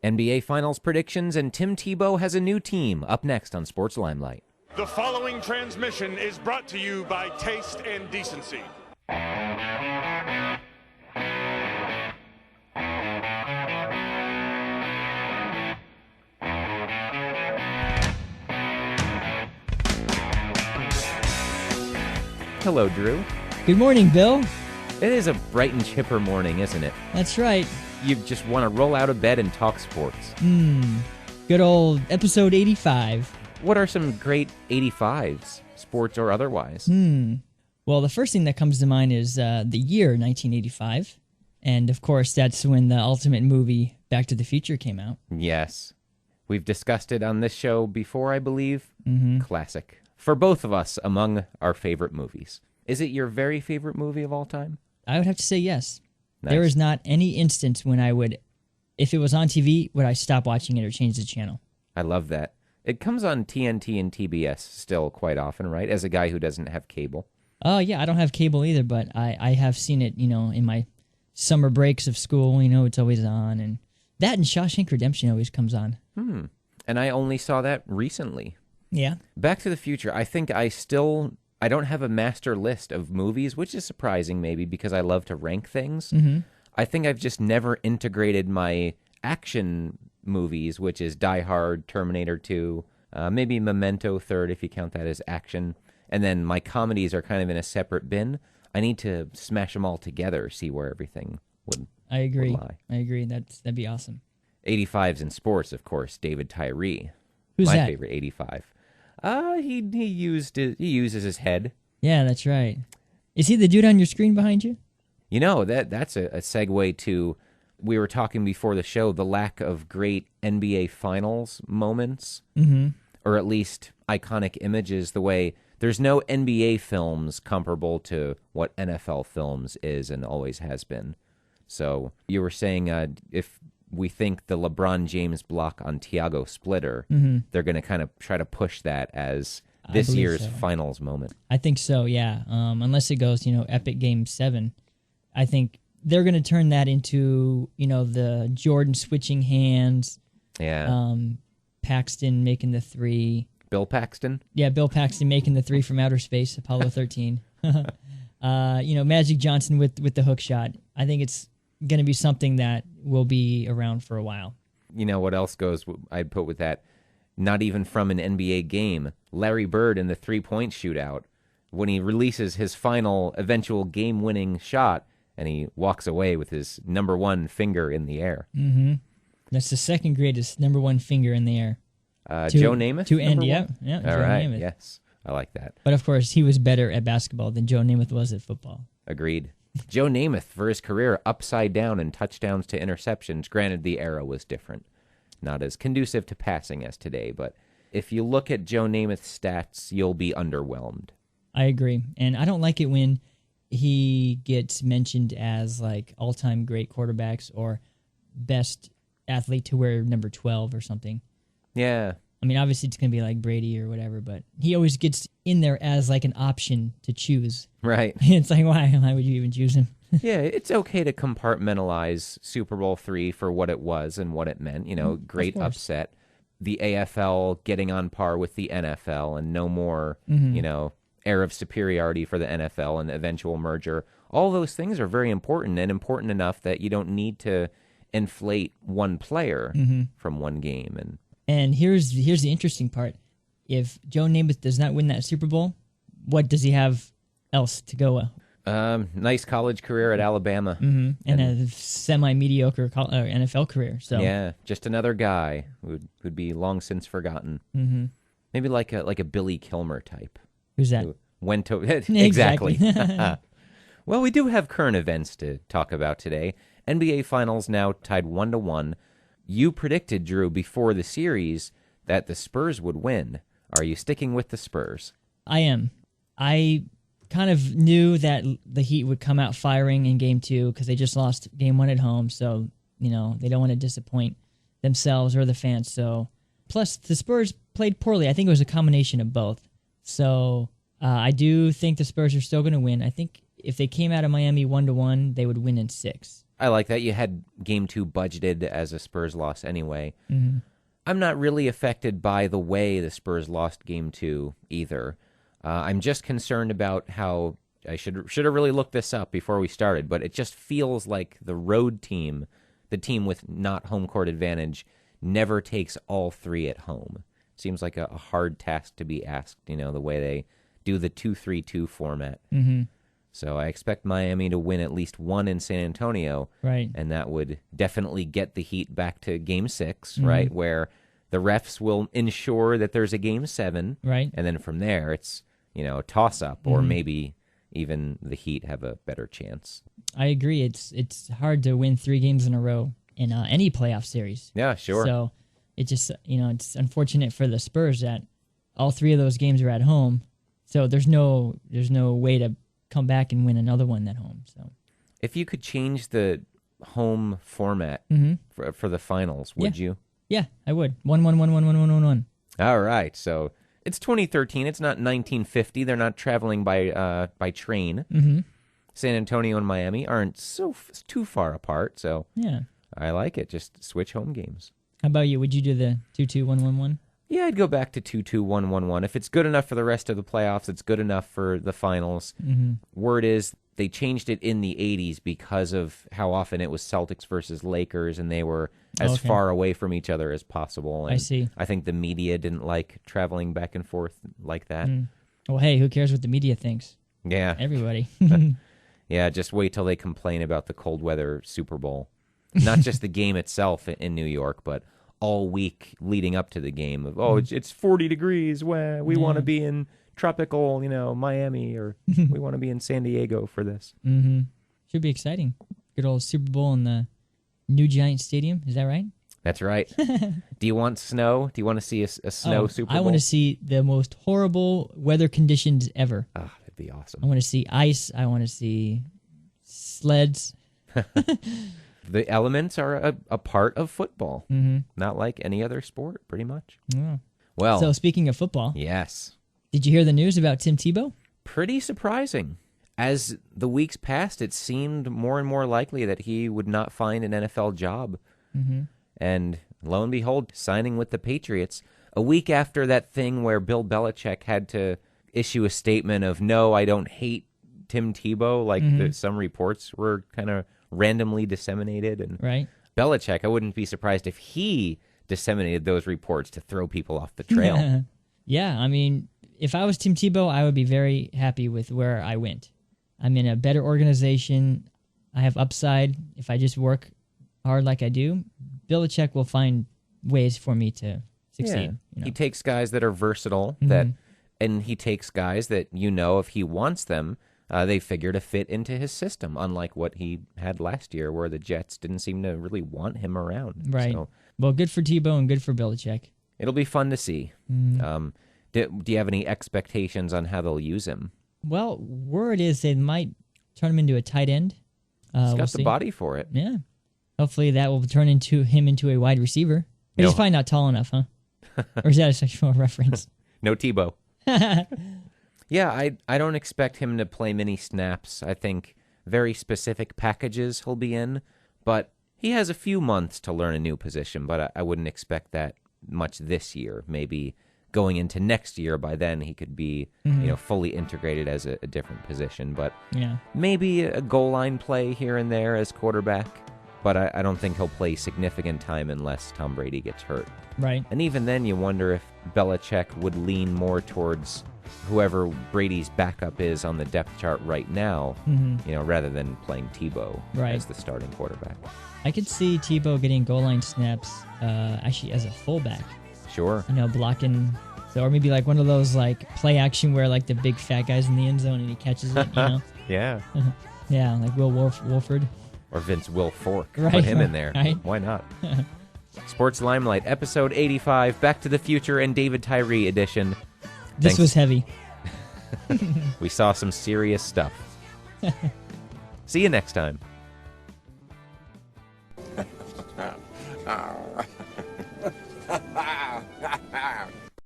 NBA Finals predictions, and Tim Tebow has a new team up next on Sports Limelight. The following transmission is brought to you by Taste and Decency. Hello, Drew. Good morning, Bill. It is a bright and chipper morning, isn't it? That's right. You just want to roll out of bed and talk sports. Good old episode 85. What are some great 85s, sports or otherwise? Well, the first thing that comes to mind is the year 1985. And, of course, that's when the ultimate movie, Back to the Future, came out. Yes. We've discussed it on this show before, I believe. Classic. For both of us, among our favorite movies. Is it your very favorite movie of all time? I would have to say yes. Nice. There is not any instance when I would, if it was on TV, would I stop watching it or change the channel. I love that. It comes on TNT and TBS still quite often, right? As a guy who doesn't have cable. Oh, yeah, I don't have cable either, but I have seen it, in my summer breaks of school, it's always on. And that and Shawshank Redemption always comes on. And I only saw that recently. Yeah. Back to the Future, I think I don't have a master list of movies, which is surprising maybe because I love to rank things. I think I've just never integrated my action movies, which is Die Hard, Terminator 2, maybe Memento third if you count that as action. And then my comedies are kind of in a separate bin. I need to smash them all together, see where everything would I agree. would lie. I agree. That'd be awesome. 85s in sports, of course, David Tyree. Who's my that? favorite 85. He uses his head. Yeah, that's right. Is he the dude on your screen behind you? That's a segue to, we were talking before the show, the lack of great NBA Finals moments, or at least iconic images, the way there's no NBA films comparable to what NFL films is and always has been. So you were saying if we think the LeBron James block on Thiago Splitter, they're going to kind of try to push that as this year's finals moment. I think so, yeah. Unless it goes, epic game 7. I think they're going to turn that into, the Jordan switching hands. Yeah. Paxton making the 3. Bill Paxton? Yeah, Bill Paxton making the 3 from outer space, Apollo 13. Magic Johnson with the hook shot. I think it's going to be something that will be around for a while. You know what else goes, I'd put with that? Not even from an NBA game. Larry Bird in the 3-point shootout, when he releases his final eventual game-winning shot, and he walks away with his number 1 finger in the air. That's the second greatest number 1 finger in the air. Joe Namath? To end, yeah. All Joe right, Namath. Yes. I like that. But, of course, he was better at basketball than Joe Namath was at football. Agreed. Joe Namath, for his career, upside down in touchdowns to interceptions. Granted, the era was different. Not as conducive to passing as today, but if you look at Joe Namath's stats, you'll be underwhelmed. I agree. And I don't like it when he gets mentioned as, all-time great quarterbacks or best athlete to wear number 12 or something. Yeah. I mean, obviously it's going to be like Brady or whatever, but he always gets in there as an option to choose. Right. It's why would you even choose him? Yeah, it's okay to compartmentalize Super Bowl III for what it was and what it meant. Great upset. The AFL getting on par with the NFL and no more, air of superiority for the NFL and the eventual merger. All those things are very important and important enough that you don't need to inflate one player from one game. And here's the interesting part. If Joe Namath does not win that Super Bowl, what does he have else to go? Nice college career at Alabama. And a semi-mediocre NFL career. So yeah, just another guy who'd be long since forgotten. Maybe like a Billy Kilmer type. Who's that? Who went to exactly. Well, we do have current events to talk about today. NBA Finals now tied 1-1. You predicted, Drew, before the series that the Spurs would win. Are you sticking with the Spurs? I am. I kind of knew that the Heat would come out firing in Game 2 because they just lost Game 1 at home, so they don't want to disappoint themselves or the fans. So, plus the Spurs played poorly. I think it was a combination of both. So I do think the Spurs are still going to win. I think if they came out of Miami 1-1, they would win in 6. I like that. You had Game 2 budgeted as a Spurs loss anyway. Mm-hmm. I'm not really affected by the way the Spurs lost Game 2 either. I'm just concerned about how I should have really looked this up before we started, but it just feels like the road team, the team with not home court advantage, never takes all three at home. Seems like a hard task to be asked, the way they do the 2-3-2 format. Mm-hmm. So I expect Miami to win at least one in San Antonio. Right. And that would definitely get the Heat back to Game 6, right, where the refs will ensure that there's a Game 7. Right. And then from there, it's, a toss-up, or maybe even the Heat have a better chance. I agree. It's hard to win 3 games in a row in any playoff series. Yeah, sure. So it just, it's unfortunate for the Spurs that all 3 of those games are at home. So there's no way to come back and win another one at home. So if you could change the home format for the finals, would you? Yeah, I would. 1-1-1-1-1-1-1-1. All right. So it's 2013. It's not 1950. They're not traveling by train. Mm-hmm. San Antonio and Miami aren't too far apart. So Yeah. I like it. Just switch home games. How about you? Would you do the 2-2-1-1-1? Yeah, I'd go back to 2-2-1-1-1. If it's good enough for the rest of the playoffs, it's good enough for the finals. Mm-hmm. Word is they changed it in the 80s because of how often it was Celtics versus Lakers, and they were as far away from each other as possible. And I see. I think the media didn't like traveling back and forth like that. Well, hey, who cares what the media thinks? Yeah. Everybody. Yeah, just wait till they complain about the cold weather Super Bowl. Not just the game itself in New York, but all week leading up to the game of, it's 40 degrees. We want to be in tropical, Miami, or we want to be in San Diego for this. Mm-hmm. Should be exciting. Good old Super Bowl in the new Giant Stadium. Is that right? That's right. Do you want snow? Do you want to see a snow Super Bowl? I want to see the most horrible weather conditions ever. Oh, that'd be awesome. I want to see ice. I want to see sleds. The elements are a part of football, Mm-hmm. not like any other sport, pretty much. Yeah. Well, So speaking of football, yes. did you hear the news about Tim Tebow? Pretty surprising. As the weeks passed, it seemed more and more likely that he would not find an NFL job. Mm-hmm. And lo and behold, signing with the Patriots a week after that thing where Bill Belichick had to issue a statement of, no, I don't hate Tim Tebow, like some reports were kind of randomly disseminated. And Right. Belichick, I wouldn't be surprised if he disseminated those reports to throw people off the trail. Yeah, I mean, if I was Tim Tebow, I would be very happy with where I went. I'm in a better organization. I have upside. If I just work hard like I do, Belichick will find ways for me to succeed. Yeah. He takes guys that are versatile, and he takes guys that, if he wants them, they figure to fit into his system, unlike what he had last year where the Jets didn't seem to really want him around. Right. So Well, good for Tebow and good for Belichick. it'll be fun to see. Do you have any expectations on how they'll use him? Well, word is they might turn him into a tight end. He's got the body for it. Yeah. Hopefully that will turn him into a wide receiver. But he's probably not tall enough, huh? Or is that a sexual reference? No Tebow. Yeah, I don't expect him to play many snaps. I think very specific packages he'll be in, but he has a few months to learn a new position, but I wouldn't expect that much this year. Maybe going into next year, by then he could be fully integrated as a different position, but maybe a goal line play here and there as quarterback, but I don't think he'll play significant time unless Tom Brady gets hurt. Right. And even then you wonder if Belichick would lean more towards whoever Brady's backup is on the depth chart right now, rather than playing Tebow as the starting quarterback. I could see Tebow getting goal line snaps actually as a fullback. Sure. Blocking. So, or maybe like one of those like play action where like the big fat guy's in the end zone and he catches it, Yeah. Yeah, like Will Wolford. Or Vince Wilfork. Right. Put him in there. Right. Why not? Sports Limelight, episode 85, Back to the Future and David Tyree edition. This was heavy. We saw some serious stuff. See you next time.